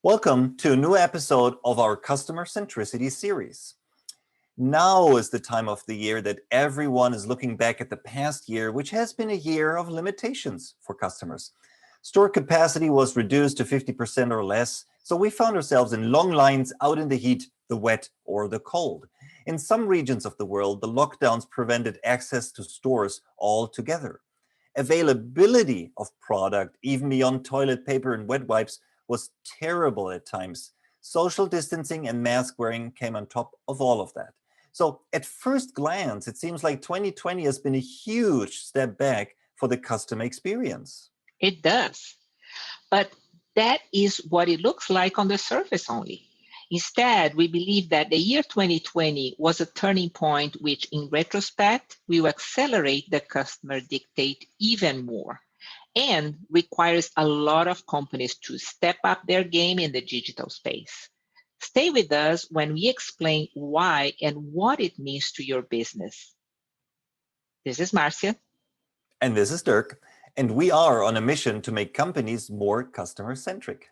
Welcome to a new episode of our Customer Centricity series. Now is the time of the year that everyone is looking back at the past year, which has been a year of limitations for customers. Store capacity was reduced to 50% or less, so we found ourselves in long lines out in the heat, the wet, or the cold. In some regions of the world, the lockdowns prevented access to stores altogether. Availability of product, even beyond toilet paper and wet wipes, was terrible at times. Social distancing and mask wearing came on top of all of that. So at first glance, it seems like 2020 has been a huge step back for the customer experience. It does. But that is what it looks like on the surface only. Instead, we believe that the year 2020 was a turning point which, in retrospect, will accelerate the customer dictate even more and requires a lot of companies to step up their game in the digital space. Stay with us when we explain why and what it means to your business. This is Marcia. And this is Dirk, and we are on a mission to make companies more customer-centric.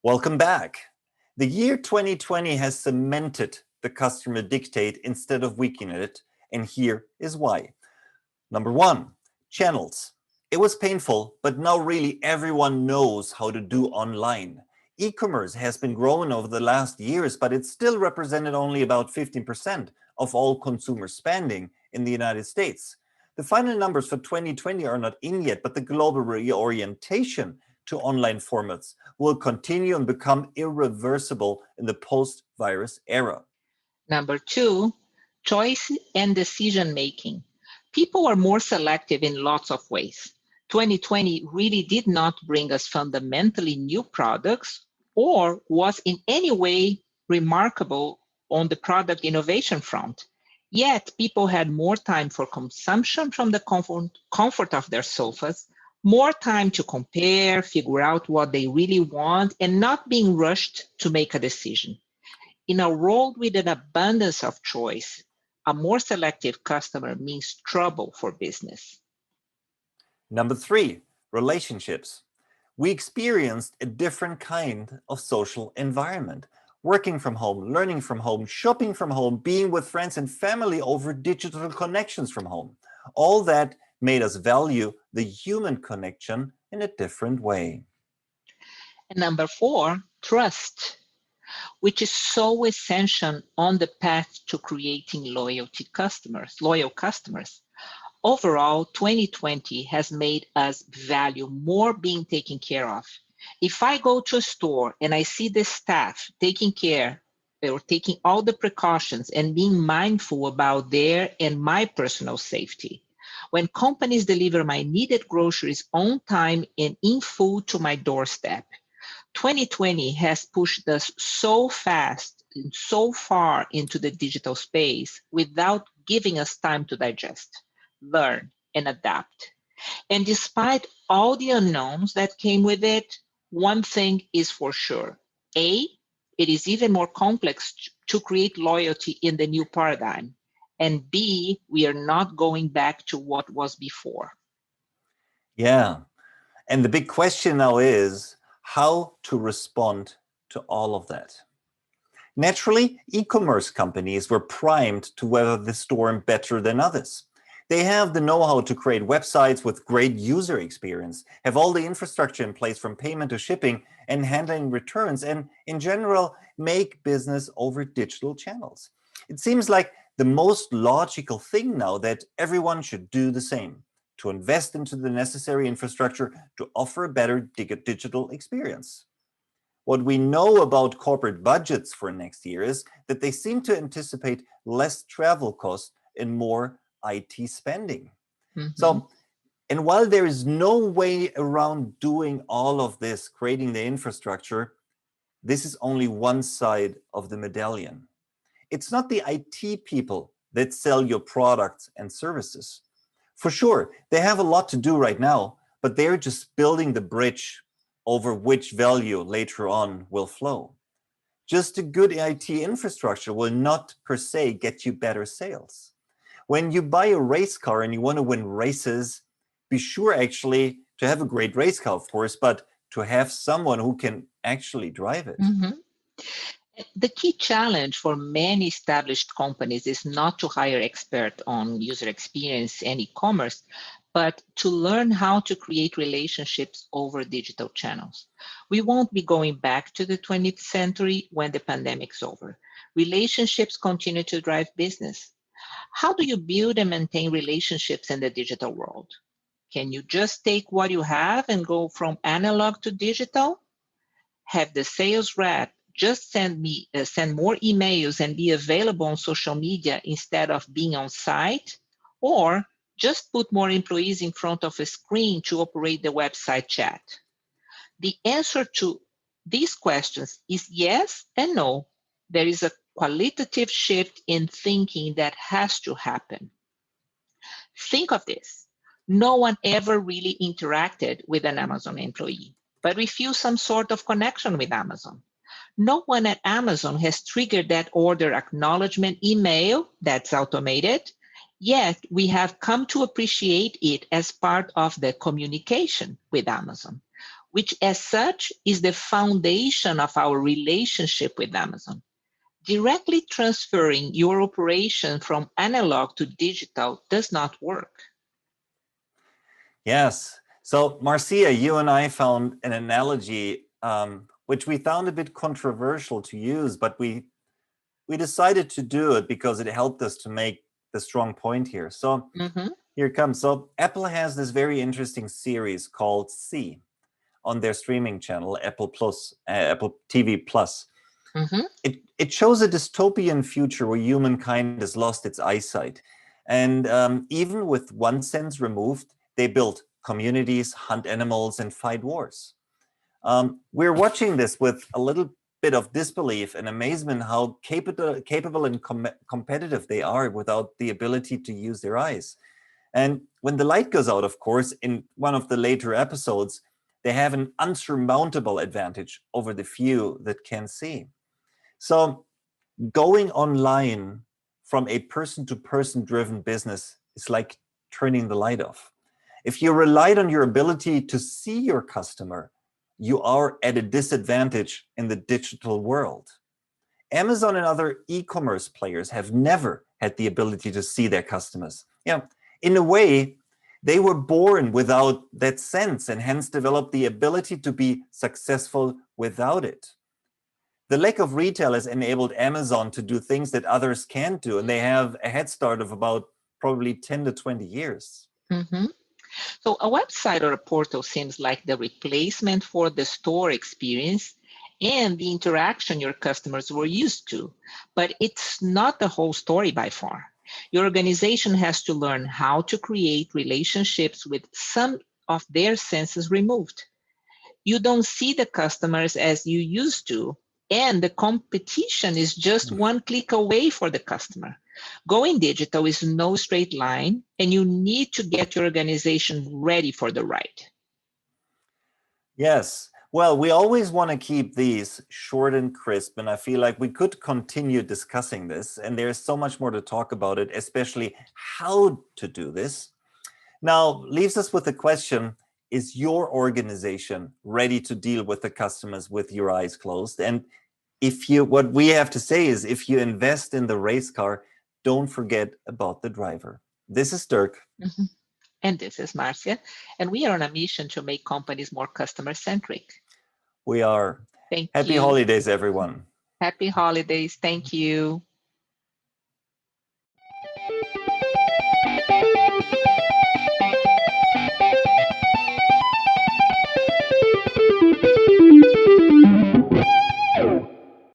Welcome back. The year 2020 has cemented the customer dictate instead of weakening it, and here is why. Number one, channels. It was painful, but now really everyone knows how to do online. E-commerce has been growing over the last years, but it still represented only about 15% of all consumer spending in the United States. The final numbers for 2020 are not in yet, but the global reorientation to online formats will continue and become irreversible in the post-virus era. Number two, choice and decision making. People are more selective in lots of ways. 2020 really did not bring us fundamentally new products or was in any way remarkable on the product innovation front. Yet people had more time for consumption from the comfort of their sofas, more time to compare, figure out what they really want, and not being rushed to make a decision. In a world with an abundance of choice, a more selective customer means trouble for business. Number three, relationships. We experienced a different kind of social environment. Working from home, learning from home, shopping from home, being with friends and family over digital connections from home. All that made us value the human connection in a different way. And number four, trust, which is so essential on the path to creating loyal customers. Overall, 2020 has made us value more being taken care of. If I go to a store and I see the staff taking care or taking all the precautions and being mindful about their and my personal safety, when companies deliver my needed groceries on time and in full to my doorstep, 2020 has pushed us so fast and so far into the digital space without giving us time to digest, learn, and adapt. And despite all the unknowns that came with it, one thing is for sure. A, it is even more complex to create loyalty in the new paradigm. And B, we are not going back to what was before. Yeah. And the big question now is how to respond to all of that. Naturally, e-commerce companies were primed to weather the storm better than others. They have the know-how to create websites with great user experience, have all the infrastructure in place from payment to shipping and handling returns, and in general, make business over digital channels. It seems like the most logical thing now that everyone should do the same, to invest into the necessary infrastructure to offer a better digital experience. What we know about corporate budgets for next year is that they seem to anticipate less travel costs and more IT spending. Mhm. So, and while there is no way around doing all of this, creating the infrastructure, this is only one side of the medallion. It's not the IT people that sell your products and services. For sure, they have a lot to do right now, but they're just building the bridge over which value later on will flow. Just a good IT infrastructure will not per se get you better sales. When you buy a race car and you want to win races, be sure actually to have a great race car, of course, but to have someone who can actually drive it. Mhm. The key challenge for many established companies is not to hire experts on user experience and e-commerce, but to learn how to create relationships over digital channels. We won't be going back to the 20th century when the pandemic's over. Relationships continue to drive business. How do you build and maintain relationships in the digital world? Can you just take what you have and go from analog to digital? Have the sales rep just send more emails and be available on social media instead of being on site, or just put more employees in front of a screen to operate the website chat? The answer to these questions is yes and no. There is a qualitative shift in thinking that has to happen. Think of this. No one ever really interacted with an Amazon employee, but we feel some sort of connection with Amazon. No one at Amazon has triggered that order acknowledgement email that's automated, yet we have come to appreciate it as part of the communication with Amazon, which as such is the foundation of our relationship with Amazon. Directly transferring your operation from analog to digital does not work. Yes. So, Marcia, you and I found an analogy which we found a bit controversial to use, but we decided to do it because it helped us to make the strong point here. So here it comes. So Apple has this very interesting series called C on their streaming channel, Apple TV Plus. It shows a dystopian future where humankind has lost its eyesight. And even with one sense removed, they build communities, hunt animals, and fight wars. We're watching this with a little bit of disbelief and amazement how capable and competitive they are without the ability to use their eyes. And when the light goes out, of course, in one of the later episodes, they have an unsurmountable advantage over the few that can see. So going online from a person-to-person driven business is like turning the light off. If you relied on your ability to see your customer, you are at a disadvantage in the digital world. Amazon and other e-commerce players have never had the ability to see their customers. In a way, they were born without that sense and hence developed the ability to be successful without it. The lack of retail has enabled Amazon to do things that others can't do, and they have a head start of about probably 10 to 20 years. So a website or a portal seems like the replacement for the store experience and the interaction your customers were used to, but it's not the whole story by far. Your organization has to learn how to create relationships with some of their senses removed. You don't see the customers as you used to, and the competition is just one click away for the customer. Going digital is no straight line, and you need to get your organization ready for the ride. Yes. Well, we always want to keep these short and crisp, and I feel like we could continue discussing this, and there's so much more to talk about it, especially how to do this. Now, leaves us with the question, is your organization ready to deal with the customers with your eyes closed? And what we have to say is, if you invest in the race car, don't forget about the driver. This is Dirk. And this is Marcia. And we are on a mission to make companies more customer-centric. We are. Thank Happy you. holidays, everyone. Happy holidays. Thank you.